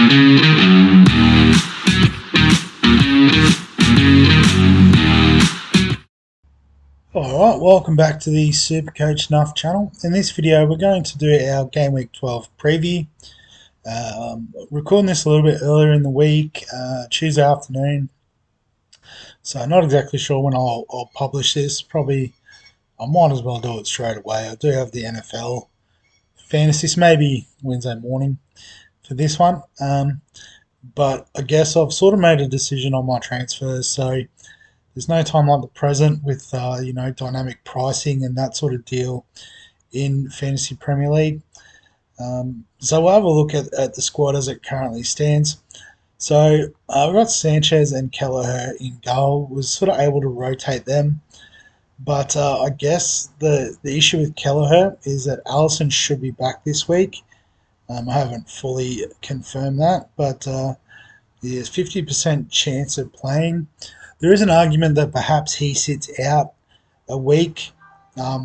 Alright, welcome back to the Supercoach Nuff channel. In this video we're going to do our Game Week 12 preview. Recording this a little bit earlier in the week, Tuesday afternoon, so not exactly sure when I'll publish this. Probably I might as well do it straight away. I do have the NFL fantasy, so maybe Wednesday morning for this one. But I guess I've sort of made a decision on my transfers, so there's no time like the present with dynamic pricing and that sort of deal in Fantasy Premier League. So we'll have a look at the squad as it currently stands. So we've got Sanchez and Kelleher in goal. Was sort of able to rotate them, but I guess the issue with Kelleher is that Allison should be back this week. I haven't fully confirmed that, but there's 50% chance of playing. There is an argument that perhaps he sits out a week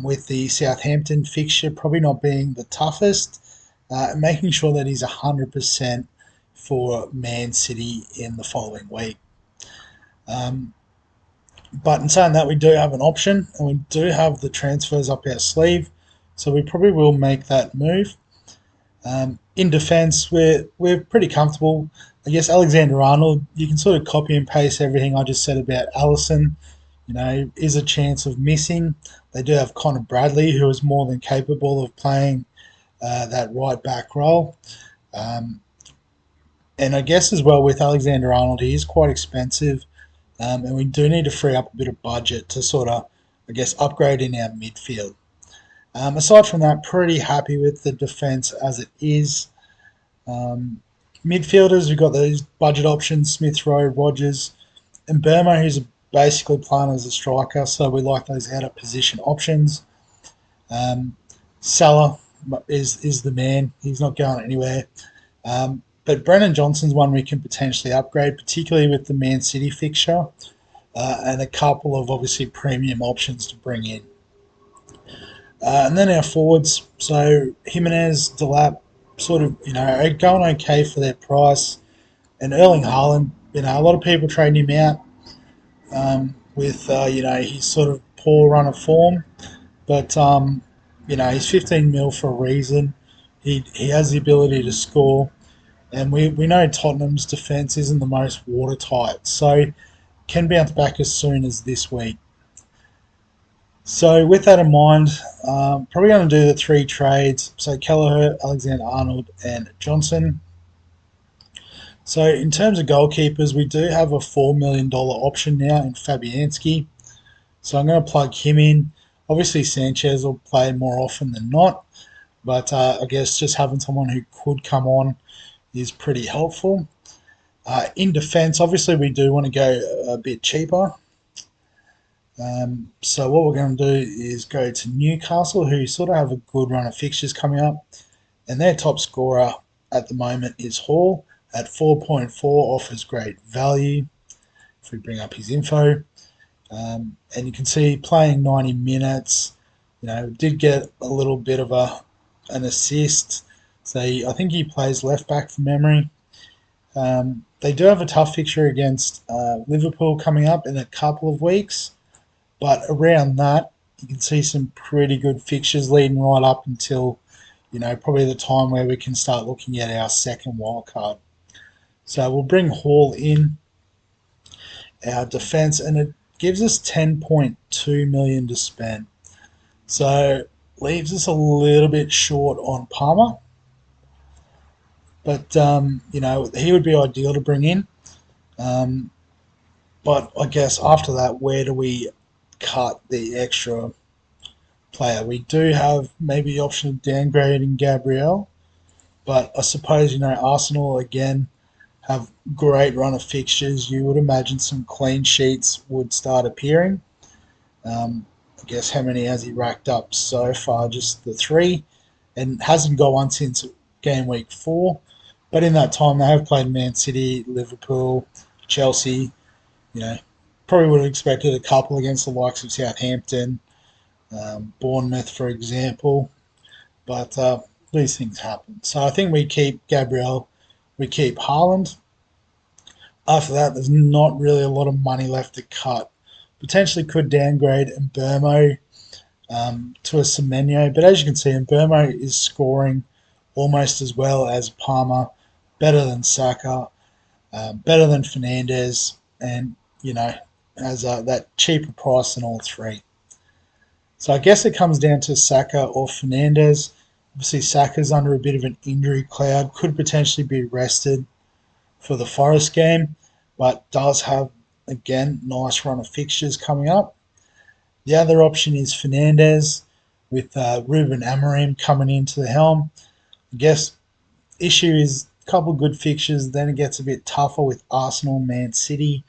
with the Southampton fixture probably not being the toughest, making sure that he's 100% for Man City in the following week. But in saying that, we do have an option and we do have the transfers up our sleeve, so we probably will make that move. In defence, we're pretty comfortable. I guess Alexander-Arnold, you can sort of copy and paste everything I just said about Allison. Is a chance of missing. They do have Connor Bradley, who is more than capable of playing that right back role. And I guess as well with Alexander-Arnold, he is quite expensive, and we do need to free up a bit of budget to sort of, I guess, upgrade in our midfield. Aside from that, pretty happy with the defence as it is. Midfielders, we've got those budget options, Smith Rowe, Rogers, and Burma, who's basically playing as a striker, so we like those out of position options. Salah is the man. He's not going anywhere. But Brennan Johnson's one we can potentially upgrade, particularly with the Man City fixture, and a couple of obviously premium options to bring in. And then our forwards, so Jimenez, Delap, sort of, are going okay for their price. And Erling Haaland, a lot of people trading him out with, his sort of poor run of form. But, he's 15 mil for a reason. He has the ability to score. And we know Tottenham's defence isn't the most watertight, so can bounce back as soon as this week. So with that in mind, probably going to do the three trades. So Kelleher, Alexander-Arnold, and Johnson. So in terms of goalkeepers, we do have a $4 million option now in Fabianski. So I'm going to plug him in. Obviously Sanchez will play more often than not, but I guess just having someone who could come on is pretty helpful. In defence, obviously we do want to go a bit cheaper. So what we're going to do is go to Newcastle, who sort of have a good run of fixtures coming up, and their top scorer at the moment is Hall at 4.4, offers great value. If we bring up his info, and you can see playing 90 minutes, did get a little bit of an assist. So I think he plays left back from memory. They do have a tough fixture against Liverpool coming up in a couple of weeks. But around that, you can see some pretty good fixtures leading right up until, probably the time where we can start looking at our second wild card. So we'll bring Hall in, our defence, and it gives us 10.2 million to spend. So leaves us a little bit short on Palmer. But, he would be ideal to bring in. But I guess after that, where do we cut the extra player? We do have maybe the option of downgrading Gabriel, but I suppose Arsenal again have great run of fixtures. You would imagine some clean sheets would start appearing. I guess how many has he racked up so far? Just the 3, and hasn't got one since game week 4. But in that time they have played Man City, Liverpool, Chelsea. Probably would have expected a couple against the likes of Southampton, Bournemouth, for example. But these things happen. So I think we keep Gabriel. we keep Haaland. After that, there's not really a lot of money left to cut. Potentially could downgrade Mbermo to a Semenyo, but as you can see, Mbermo is scoring almost as well as Palmer, better than Saka, better than Fernandez, and has that cheaper price than all three. So I guess it comes down to Saka or Fernandez. Obviously, Saka's under a bit of an injury cloud, could potentially be rested for the Forest game, but does have, again, nice run of fixtures coming up. The other option is Fernandez with Ruben Amorim coming into the helm. I guess issue is a couple of good fixtures, then it gets a bit tougher with Arsenal, Man City,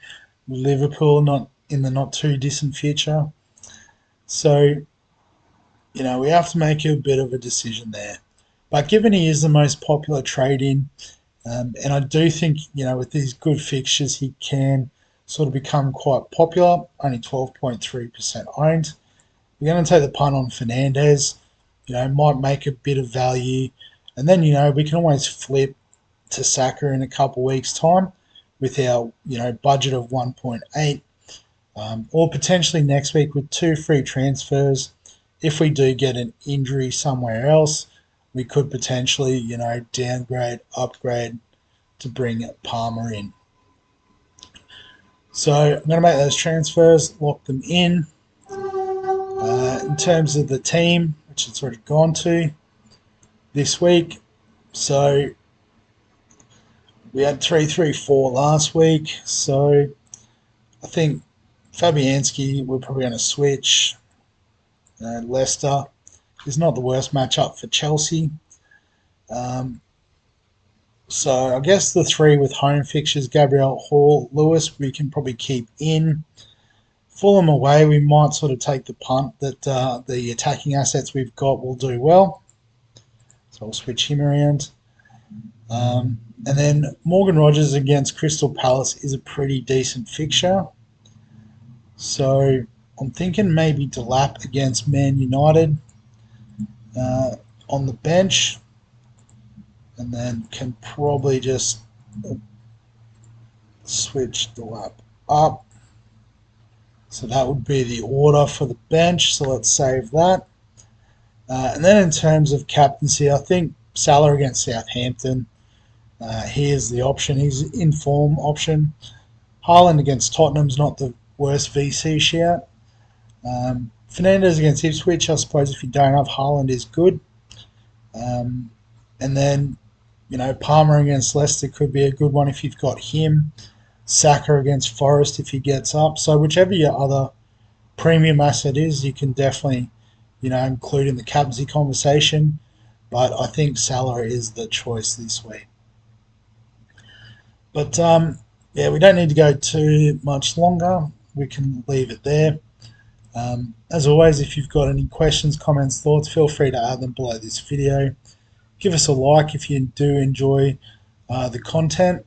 Liverpool not in the not too distant future. So, we have to make a bit of a decision there. But given he is the most popular trade in, and I do think, with these good fixtures, he can sort of become quite popular, only 12.3% owned. We're going to take the punt on Fernandez, might make a bit of value. And then, we can always flip to Saka in a couple of weeks' time with our, budget of 1.8. Or potentially next week with 2 free transfers. If we do get an injury somewhere else, we could potentially, downgrade, upgrade to bring Palmer in. So I'm going to make those transfers, lock them in. In terms of the team, which it's already gone to this week, so we had 3-3-4 last week. So I think Fabianski, we're probably going to switch. Leicester is not the worst matchup for Chelsea. So I guess the 3 with home fixtures, Gabriel, Hall, Lewis, we can probably keep in. Fulham away, we might sort of take the punt that the attacking assets we've got will do well. So I'll switch him around. And then Morgan Rogers against Crystal Palace is a pretty decent fixture. So I'm thinking maybe Delap against Man United on the bench. And then can probably just switch Delap up. So that would be the order for the bench. So let's save that. And then in terms of captaincy, I think Salah against Southampton, he is the option. He's in form option. Haaland against Tottenham's not the worst VC shout. Fernandez against Ipswich, I suppose if you don't have Haaland, is good. And then, Palmer against Leicester could be a good one if you've got him. Saka against Forest if he gets up. So whichever your other premium asset is, you can definitely, include in the captaincy conversation. But I think Salah is the choice this week. But we don't need to go too much longer. We can leave it there. As always, if you've got any questions, comments, thoughts, feel free to add them below this video. Give us a like if you do enjoy the content.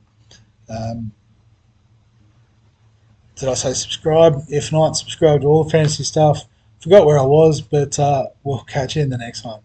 Did I say subscribe? If not, subscribe to all the fantasy stuff. Forgot where I was, but we'll catch you in the next one.